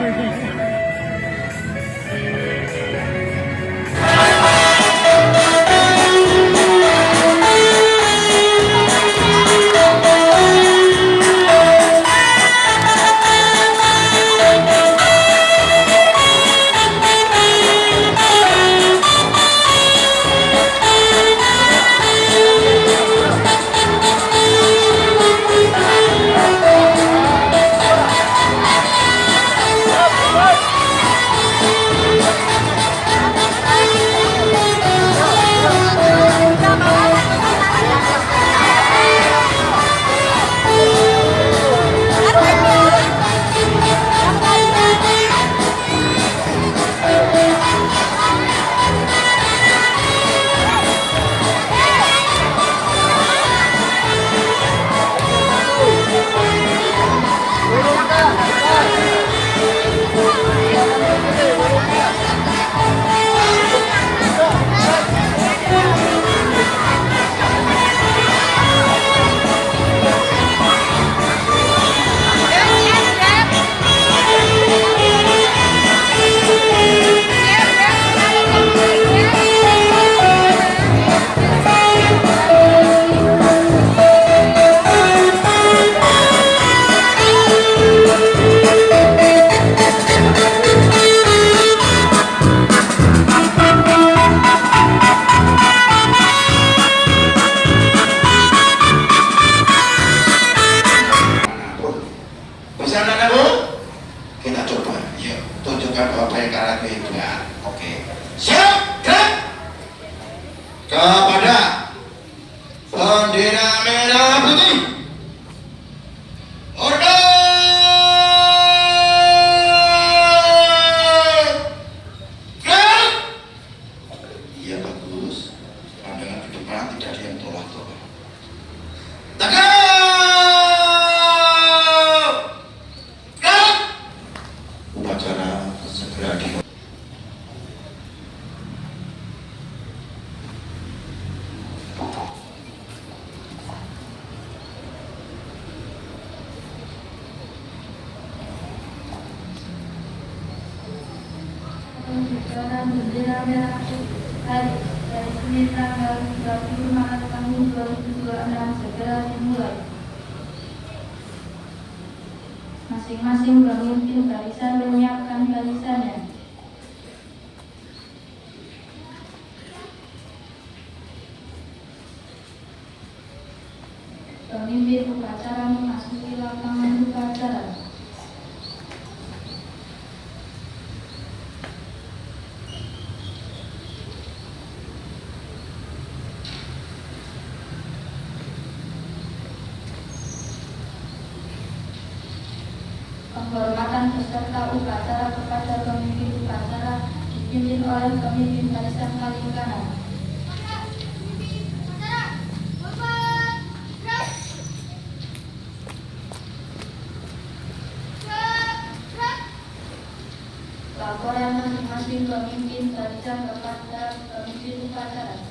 kepada bendera merah putih. Order! Gerak! Iya bagus. Pandangan ke depan tidak ada yang tolak-tolak. Tegak! Gerak! Upacara segera dimulai. Bendera merah putih dari Senin tanggal 30 Maret tahun 2026 segera dimulai. Masing-masing pemimpin barisan menyiapkan barisannya. Pemimpin upacara memasuki lapangan upacara. Penghormatan peserta upacara kepada pemimpin upacara dipimpin oleh pemimpin barisan paling kanan. Laporan masing-masing pemimpin barisan kepada pemimpin upacara.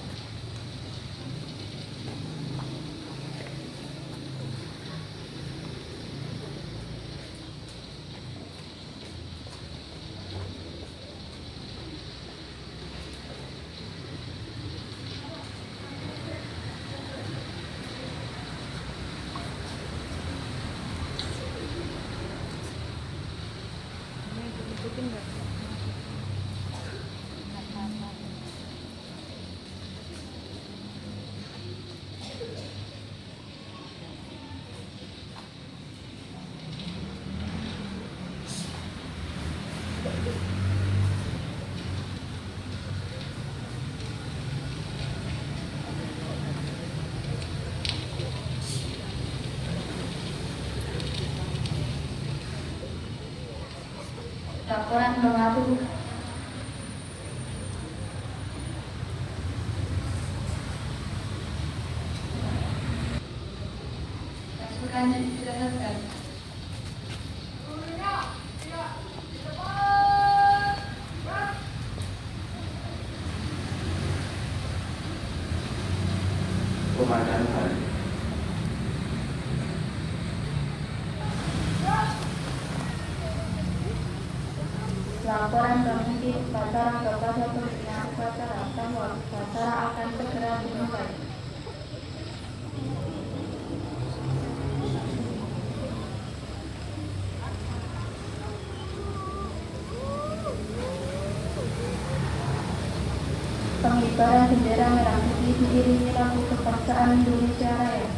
Laporan pengatur pasukan dikerahkan. Komandan hari. Laporan Komisi Upacara kepada pimpinan upacara bahwa upacara akan segera dimulai. Pengibaran bendera merah putih diiringi lagu kebangsaan Indonesia Raya.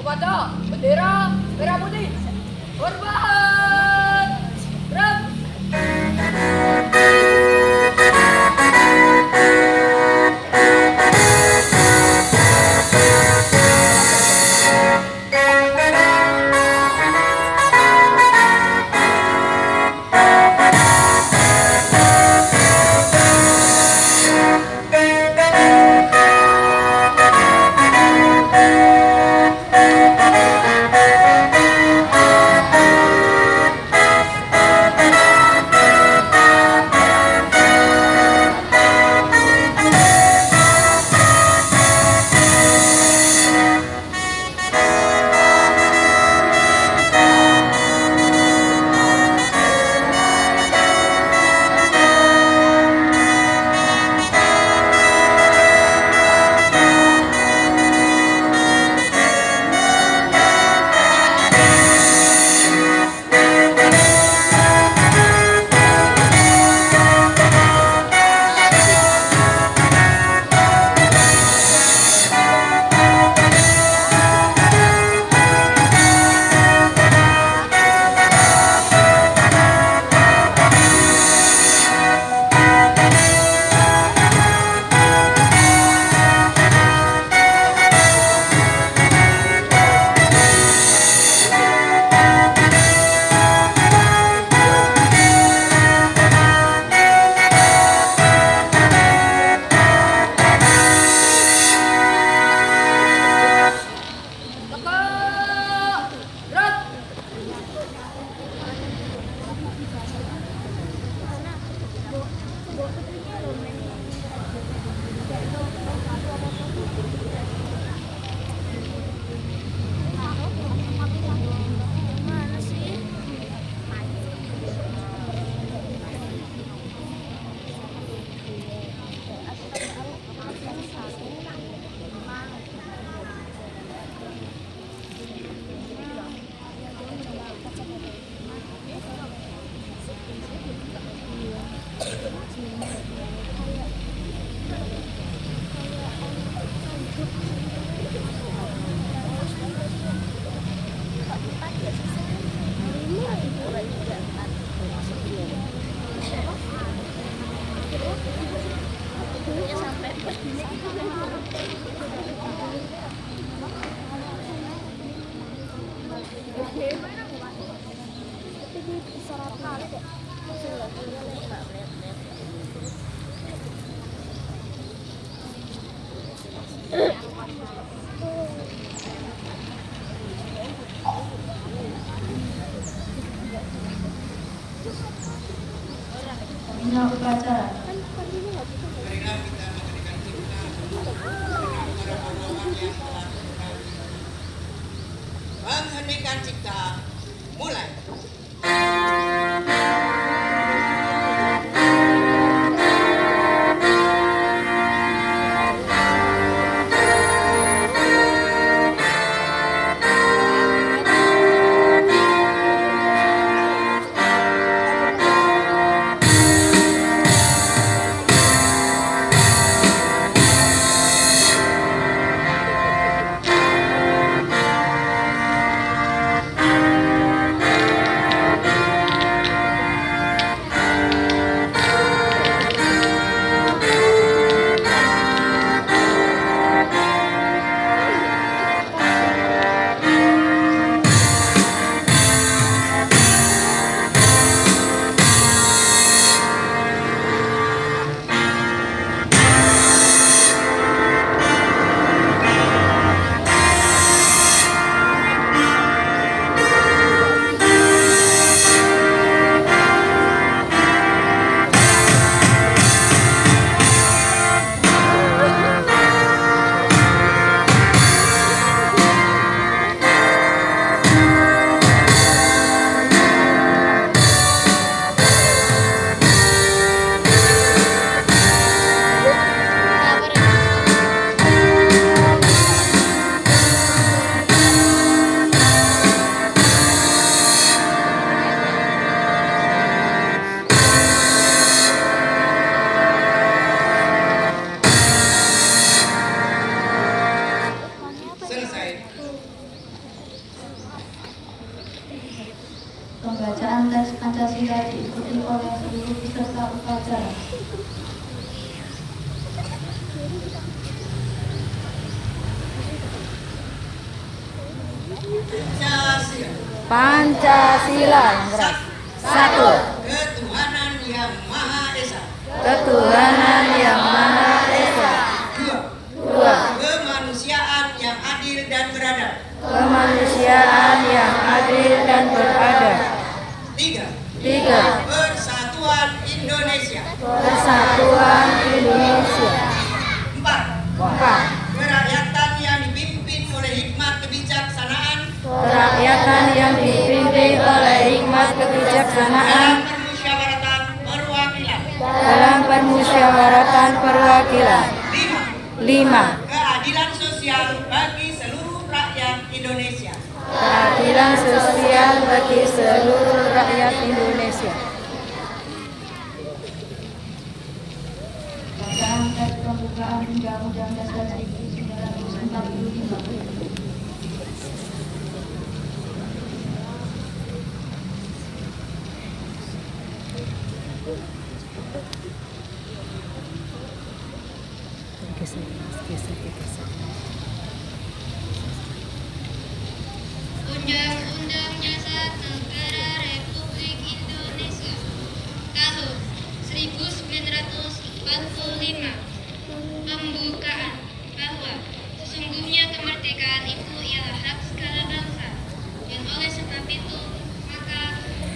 Kepada bendera merah putih, hormat, gerak. Pembina upacara. Menghentikan cipta, mulai. upacara. Pancasila. Pancasila yang keras. Satu. Ketuhanan yang Maha Esa. Ketuhanan yang Maha Esa. Dua. Dua. Kemanusiaan yang adil dan beradab. Kemanusiaan yang adil dan beradab. Tiga. Tiga. Persatuan Indonesia. Persatuan Indonesia. Empat. Empat. Kerakyatan yang dipimpin oleh hikmat kebijaksanaan Kerakyatan yang dipimpin oleh hikmat kebijaksanaan dalam permusyawaratan perwakilan. dalam permusyawaratan perwakilan. Lima. 5. Keadilan sosial bagi seluruh rakyat Indonesia. Keadilan sosial bagi seluruh rakyat Indonesia. Bacaan teks pembukaan Undang-Undang Dasar 1945. Undang-Undang Dasar Negara Republik Indonesia tahun 1945 pembukaan bahwa sesungguhnya kemerdekaan itu ialah hak segala bangsa dan oleh sebab itu maka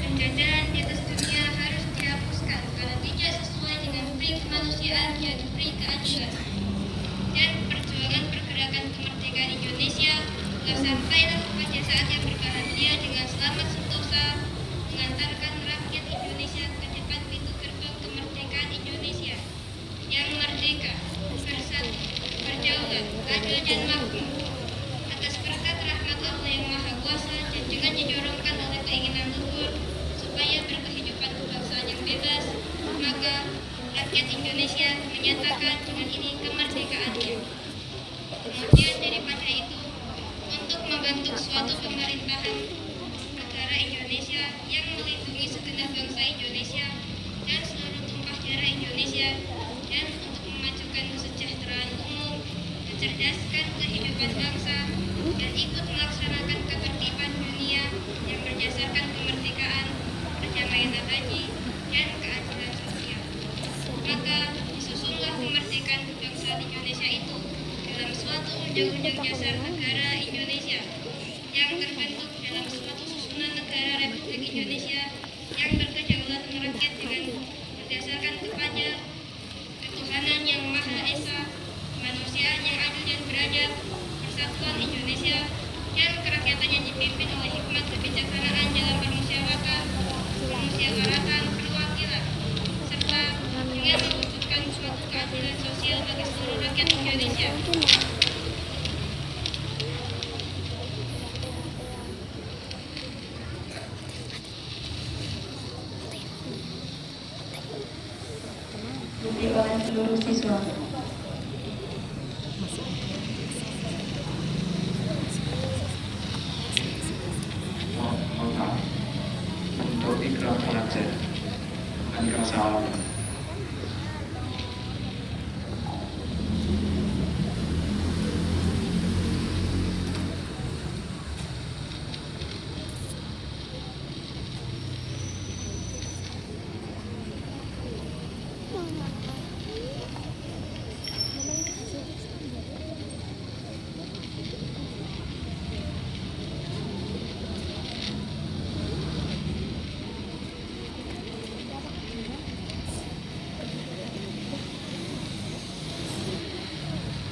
penjajahan di atas dunia harus dihapuskan karena tidak sesuai dengan peri kemanusiaan dan peri keadilan. Dan perjuangan pergerakan kemerdekaan Indonesia telah sampailah pada saat yang berbahagia dengan selamat sentosa mengantarkan rakyat Indonesia ke depan pintu gerbang kemerdekaan Indonesia yang merdeka, bersatu, berdaulat, adil dan makmur. Atas berkat rahmat Allah yang Maha Kuasa dan dengan didorongkan oleh keinginan luhur supaya berkehidupan kebangsaan yang bebas, maka rakyat Indonesia menyatakan dengan ini kemerdekaannya. Kemudian daripada itu, untuk membentuk suatu pemerintahan negara Indonesia yang melindungi segenap bangsa Indonesia dan seluruh tumpah darah Indonesia, dan untuk memajukan kesejahteraan umum, mencerdaskan kehidupan bangsa, dan ikut melaksanakan ketertiban dunia yang berdasarkan kemerdekaan, perdamaian abadi, dan keadilan sosial. Maka disusunlah kemerdekaan bangsa Indonesia itu dalam suatu undang-undang dasar negara Indonesia yang terbentuk dalam suatu susunan negara Republik Indonesia yang berkedaulatan rakyat dengan berdasarkan kepada ketuhanan yang Maha Esa, kemanusiaan yang adil dan beradab, persatuan Indonesia, dan kerakyatan yang dipimpin oleh hikmat kebijaksanaan dalam permusyawaratan perwakilan, serta dengan mewujudkan suatu keadilan sosial bagi seluruh rakyat Indonesia. Diikuti oleh seluruh siswa. Mohon maaf untuk ikrar pelajar dan salam.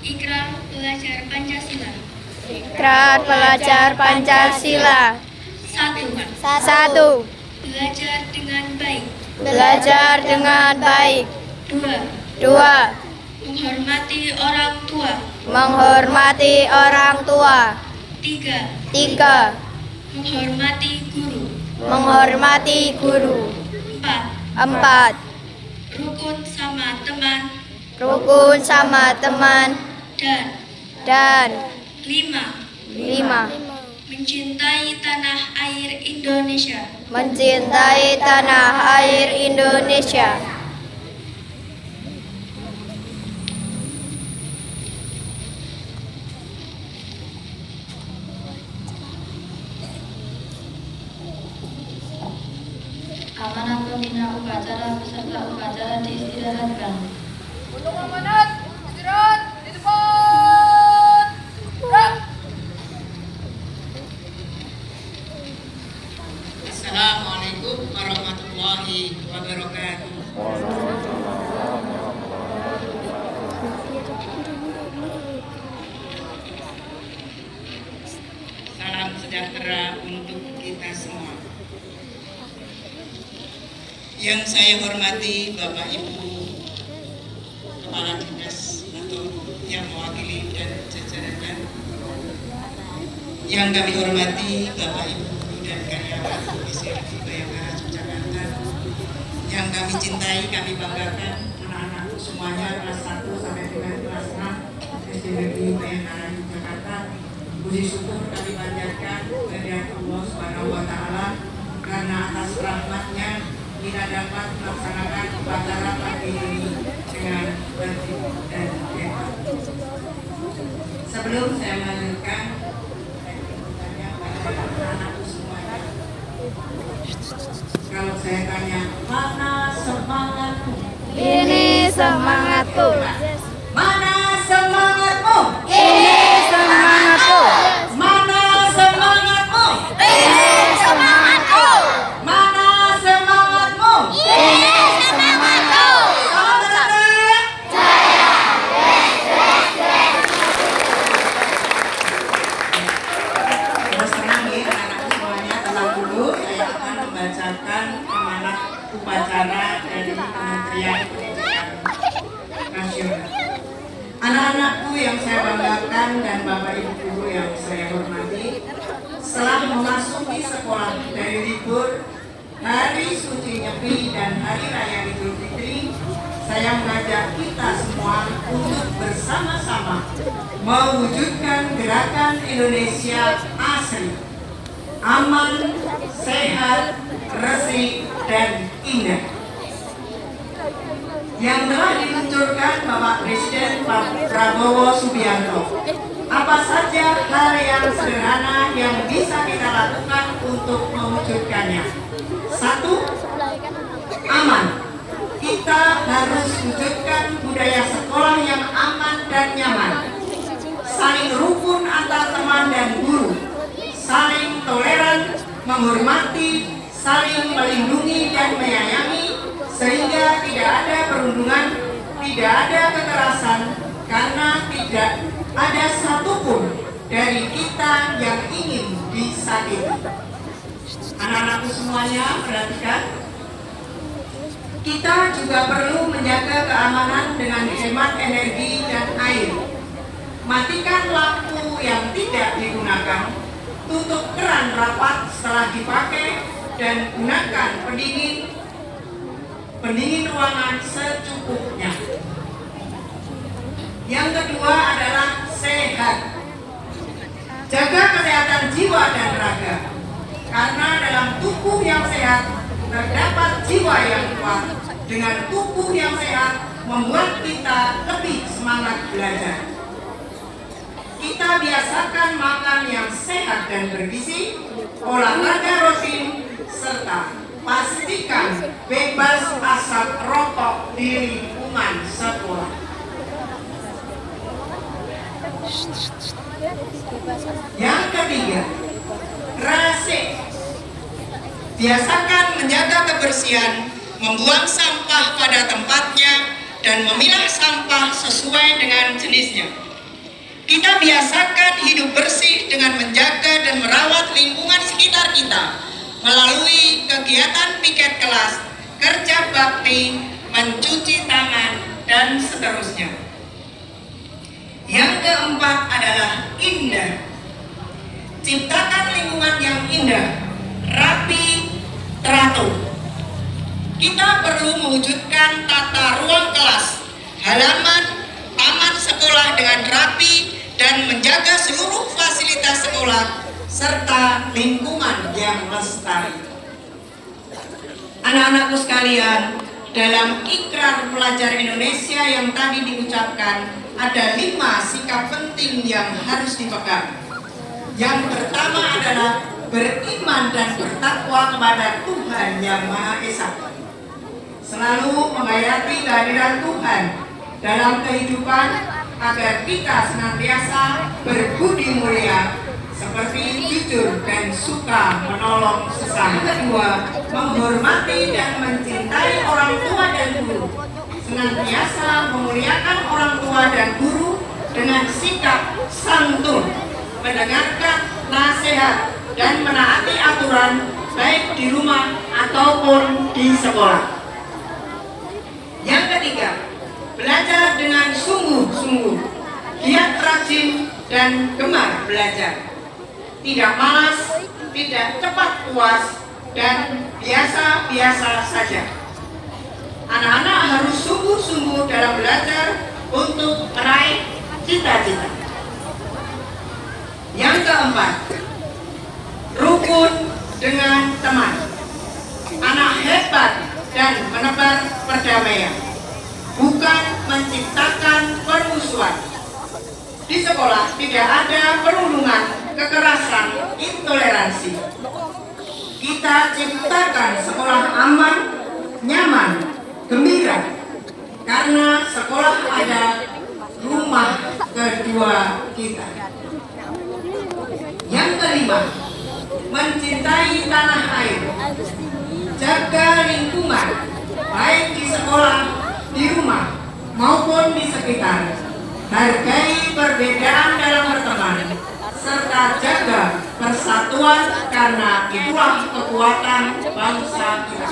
Ikrar pelajar Pancasila. Ikrar pelajar Pancasila. 1. 1. Belajar dengan baik. Belajar dengan baik. 2. 2. Menghormati orang tua. Menghormati orang tua. 3. 3. Menghormati guru. Menghormati guru. 4. 4. Rukun sama teman. Rukun sama teman. Dan Dan 5. 5. Mencintai tanah air Indonesia. Mencintai tanah air Indonesia. pembina upacara beserta upacara diistirahatkan. Untuk amanat, istirahat di depan. Gerak. Assalamualaikum warahmatullahi wabarakatuh. Salam sejahtera untuk kita semua. Yang saya hormati Bapak Ibu Kepala Dinas atau yang mewakili dan jajaran, yang kami hormati Bapak Ibu dan karyawan SLB Bayangkara Yogyakarta, yang kami cintai, kami banggakan anak-anakku semuanya kelas 1 sampai dengan kelas 6 SD Negeri Bayangkara Yogyakarta. Puji syukur kami panjatkan kehadirat Allah Subhanahu wa Ta'ala karena atas rahmatnya kita dapat melaksanakan upacara pagi ini dengan tertib dan hebat. Sebelum saya melanjutkan, saya bertanya pada anak-anakku semuanya. Kalau saya tanya, mana semangatmu? Ini semangatku. Mana semangatmu? Ini semangatku. Mana semangatmu? Ini semangatku. Mana semangatmu? Ini semangatku. Salam sejahtera. Terus tenang ya anak-anakku semuanya, tenang dulu. Saya akan membacakan amanat upacara dari Kementerian Pendidikan Nasional. Anak-anakku yang saya banggakan dan Bapak Ibu guru yang saya hormati, setelah memasuki sekolah dari libur Hari Suci Nyepi dan Hari Raya Idul Fitri, saya mengajak kita semua untuk bersama-sama mewujudkan gerakan Indonesia asri, aman, sehat, resik, dan indah yang telah diluncurkan Bapak Presiden Pak Prabowo Subianto. Apa saja hal yang sederhana yang bisa kita lakukan untuk mewujudkannya? 1. Aman. Kita harus wujudkan budaya sekolah yang aman dan nyaman. Saling rukun antar teman dan guru. Saling toleran, menghormati, saling melindungi dan menyayangi, sehingga tidak ada perundungan, tidak ada kekerasan, karena tidak ada satupun dari kita yang ingin disakiti. Anak-anakku semuanya, perhatikan, kita juga perlu menjaga keamanan dengan hemat energi dan air. Matikan lampu yang tidak digunakan, tutup keran rapat setelah dipakai, dan gunakan pendingin ruangan secukupnya. Yang kedua adalah sehat. Jaga kesehatan jiwa dan raga, karena dalam tubuh yang sehat terdapat jiwa yang kuat. Dengan tubuh yang sehat membuat kita lebih semangat belajar. Kita biasakan makan yang sehat dan bergizi, olahraga rutin, serta pastikan bebas asap rokok di lingkungan sekolah. Yang ketiga, resik. Biasakan menjaga kebersihan, membuang sampah pada tempatnya, dan memilah sampah sesuai dengan jenisnya. Kita biasakan hidup bersih dengan menjaga dan merawat lingkungan sekitar kita melalui kegiatan piket kelas, kerja bakti, mencuci tangan, dan seterusnya. Yang keempat adalah indah. Ciptakan lingkungan yang indah, rapi, teratur. Kita perlu mewujudkan tata ruang kelas, halaman, taman sekolah dengan rapi, dan menjaga seluruh fasilitas sekolah serta lingkungan yang lestari. Anak-anakku sekalian, dalam Ikrar Pelajar Indonesia yang tadi diucapkan, ada 5 sikap penting yang harus dipegang. Yang pertama adalah beriman dan bertakwa kepada Tuhan Yang Maha Esa. selalu menghayati kehadiran Tuhan dalam kehidupan agar kita senantiasa berbudi mulia seperti jujur dan suka menolong sesama. Kedua, menghormati dan mencintai orang tua dan guru. Senantiasa memuliakan orang tua dan guru dengan sikap santun, mendengarkan nasihat dan menaati aturan baik di rumah ataupun di sekolah. Yang ketiga, belajar dengan sungguh-sungguh, giat rajin dan gemar belajar. Tidak malas, tidak cepat puas, dan biasa-biasa saja. Anak-anak harus sungguh-sungguh dalam belajar untuk meraih cita-cita. Yang keempat, rukun dengan teman. Anak hebat dan menebar perdamaian, bukan menciptakan permusuhan. Di sekolah tidak ada perundungan, kekerasan, intoleransi. Kita ciptakan sekolah aman, nyaman, gembira, karena sekolah ada rumah kedua kita. Yang kelima, mencintai tanah air. Jaga lingkungan, baik di sekolah, di rumah, maupun di sekitar. Hargai perbedaan dalam berteman, serta jaga persatuan karena itulah kekuatan bangsa kita.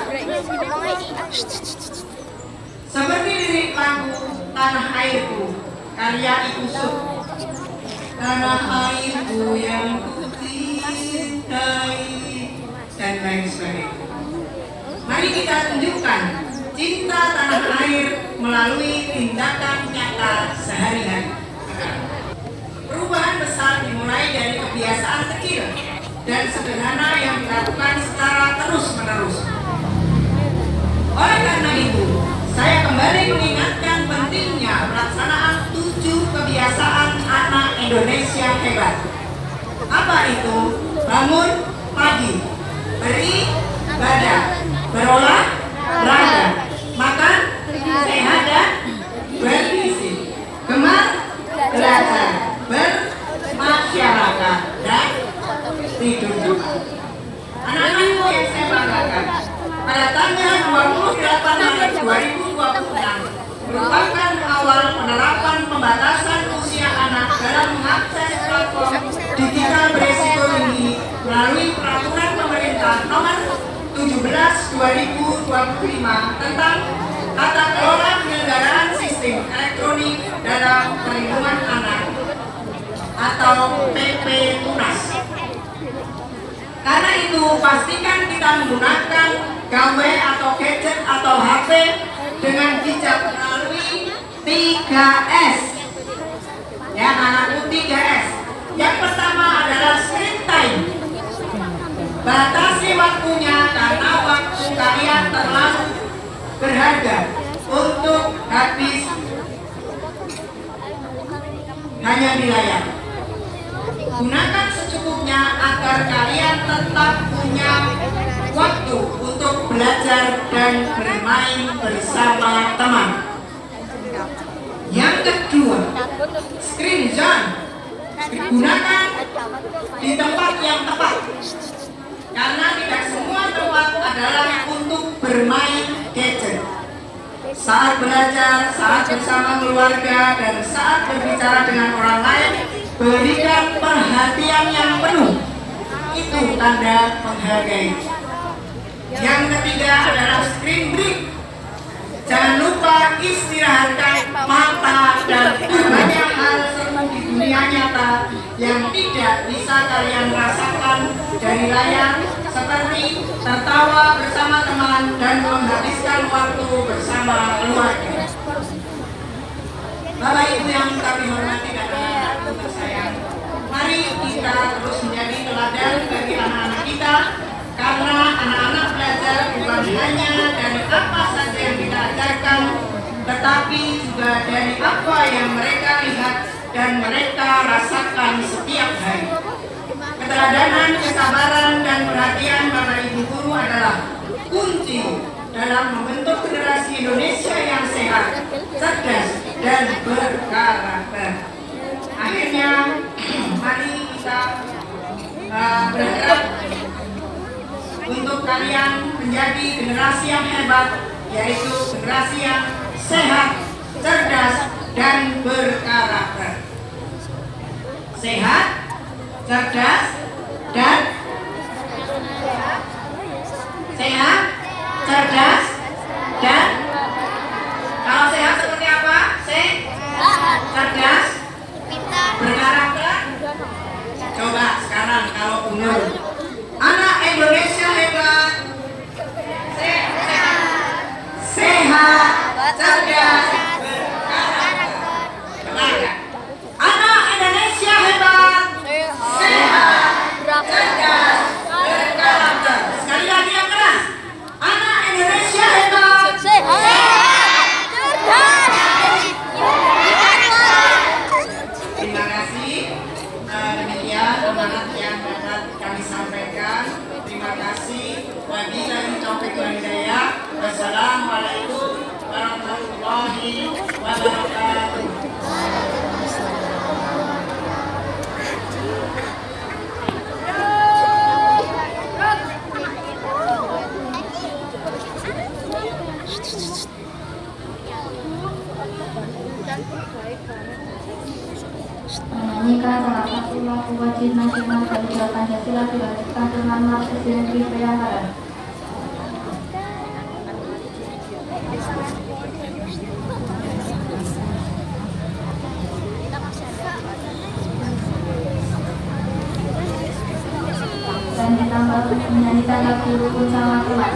Seperti lirik lagu Tanah Airku, karya Ibu Sud. Tanah airku yang kucintai, dan lain sebagainya. Mari kita tunjukkan cinta tanah air melalui tindakan nyata sehari-hari. Perubahan besar dimulai dari kebiasaan kecil dan sederhana yang dilakukan secara terus-menerus. Oleh karena itu, saya kembali mengingatkan pentingnya pelaksanaan 7 kebiasaan anak Indonesia hebat. Apa itu? Bangun pagi, beribadah, berolahraga, makan sehat dan bergizi, gemar belajar, bermasyarakat, dan tidur juga. Anak-anakku yang saya banggakan, pada tanggal 28 Maret 2026 merupakan awal penerapan pembatasan usia anak dalam mengakses platform digital beresiko tinggi melalui peraturan pemerintah nomor 17/2025 tentang tata kelola penyelenggaraan sistem elektronik dalam perlindungan anak atau PP Tunas. Karena itu pastikan kita menggunakan gawai atau gadget atau HP dengan bijak melalui 3S. Ya, anakku 3S. Yang pertama adalah screen time. Batasi waktunya karena waktu kalian terlalu berharga untuk habis hanya di layar. Gunakan secukupnya agar kalian tetap punya waktu untuk belajar dan bermain bersama teman. Yang kedua, screen zone. Gunakan di tempat yang tepat, karena tidak semua tempat adalah untuk bermain gadget. Saat belajar, saat bersama keluarga, dan saat berbicara dengan orang lain, berikan perhatian yang penuh. Itu tanda menghargai. Yang ketiga adalah screen break. Jangan lupa istirahatkan mata dan banyak hal seru di dunia nyata yang tidak bisa kalian rasakan dari layar, seperti tertawa bersama teman dan menghabiskan waktu bersama keluarga. Bapak Ibu yang kami hormati dan anak-anakku tersayang, mari kita terus menjadi teladan bagi anak-anak kita, karena anak-anak belajar bukan hanya dari apa saja yang kita ajarkan, tetapi juga dari apa yang mereka lihat dan mereka rasakan setiap hari. Keteladanan, kesabaran, dan perhatian Bapak Ibu guru adalah kunci dalam membentuk generasi Indonesia yang sehat, cerdas, dan berkarakter. Akhirnya, mari kita bergerak untuk kalian menjadi generasi yang hebat, yaitu generasi yang sehat, cerdas, dan berkarakter. Sehat, cerdas, dan sehat, cerdas, dan kalau sehat seperti apa? Sehat, cerdas, berkarakter. Coba sekarang kalau umur anak Indonesia hebat, sehat, cerdas, berkarakter. Benar ya? Anak Indonesia hebat, sehat, cerdas, berkarakter. Sekali lagi yang keras. Anak Indonesia hebat, terima kasih. Demikian amanat yang dapat kami sampaikan. Terima kasih. Wabillahi taufiq wal hidayah. Wassalamualaikum warahmatullahi wabarakatuh. Menyanyikan salah satu lagu wajib nasional Garuda Pancasila dilanjutkan dengan Marsis Negeri Bayangkara. Dan ditambah menyanyikan lagu Rukun Sama Teman.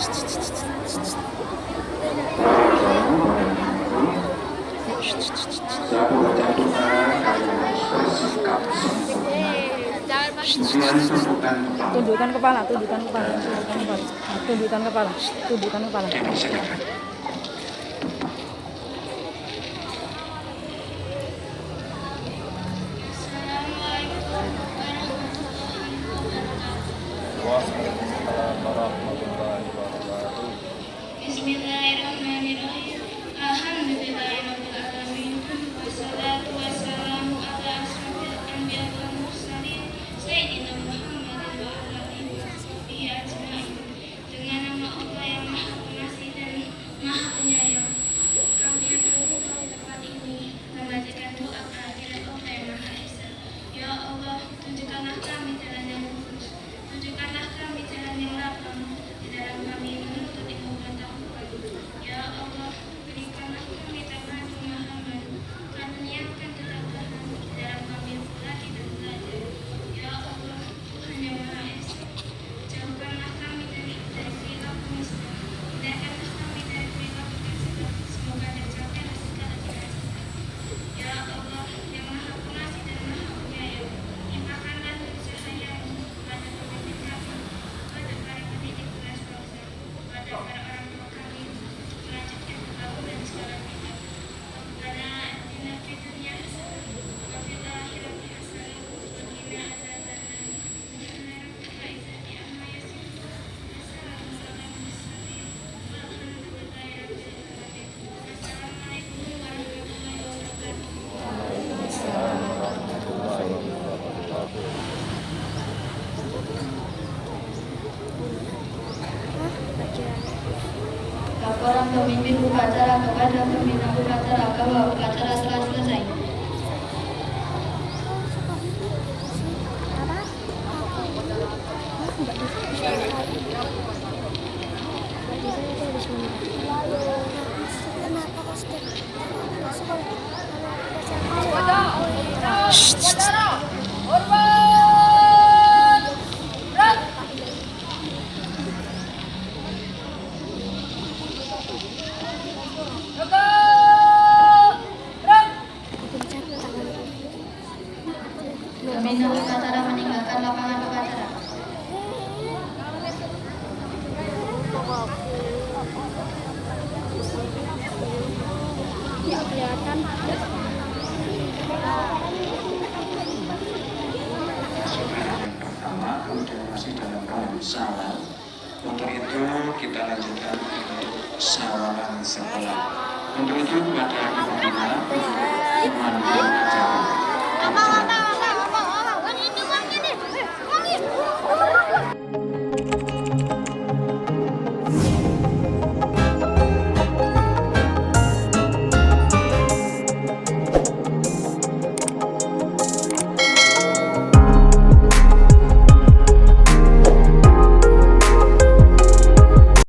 Setelah membaca doa, kalian harus bersikap sempurna. Kemudian tundukkan kepala. Tundukkan kepala. Dipersilakan. Bismillahirrahmanirrahim. Alhamdulillahirabbil alamin. Wassalatu wassalamu ala asyrofil anbiya wal mursalin sayyidina Muhammadin wa ala alihi washabihi ajmain. Dengan nama Allah yang Maha Pengasih dan Maha Penyayang, kami yang terkumpul di tempat ini membacakan doa kehadirat Allah yang Maha Esa. Ya Allah, tunjukkanlah kami jalan yang lurus, tunjukkanlah kami jalan yang lapang di dalam kami menuntut ilmu pengetahuan. Ya Allah, berikanlah kami tambahan pemahaman, karuniakan ketabahan di dalam kami berlatih dan belajar. Ya Allah, Tuhan yang Maha Esa, jauhkanlah kami dari perilaku nista, hindarikanlah kami dari perilaku tercela. Semoga tercapailah segala cita-cita. Ya Allah, yang Maha Pengasih dan Maha Penyayang, limpahkanlah cahaya-Mu kepada pemimpin kami, kepada para pendidik kelas bangsa, kepada para orang tua kami, melanjutkan kebangunan segala bidang. Rabbana atina fid dunya hasanah wa fil akhirati hasanah wa qina adzabannar. Subhana rabbika izzati amma yasifun. Wassalamun alal mursalin. Walhamdulillahi rabbil alamin. Wassalamualaikum warahmatullahi wabarakatuh. Laporan pemimpin upacara kepada pembina upacara bahwa upacara telah selesai. Upacara hormat. Gerak. Jaga. Gerak. Pembina upacara meninggalkan lapangan upacara. Saudara yang pertama, kemudian masih dalam bulan Syawal. Untuk itu kita lanjutkan untuk Syawalan sebelah. Untuk itu kepada ibu-ibu, pemandu acara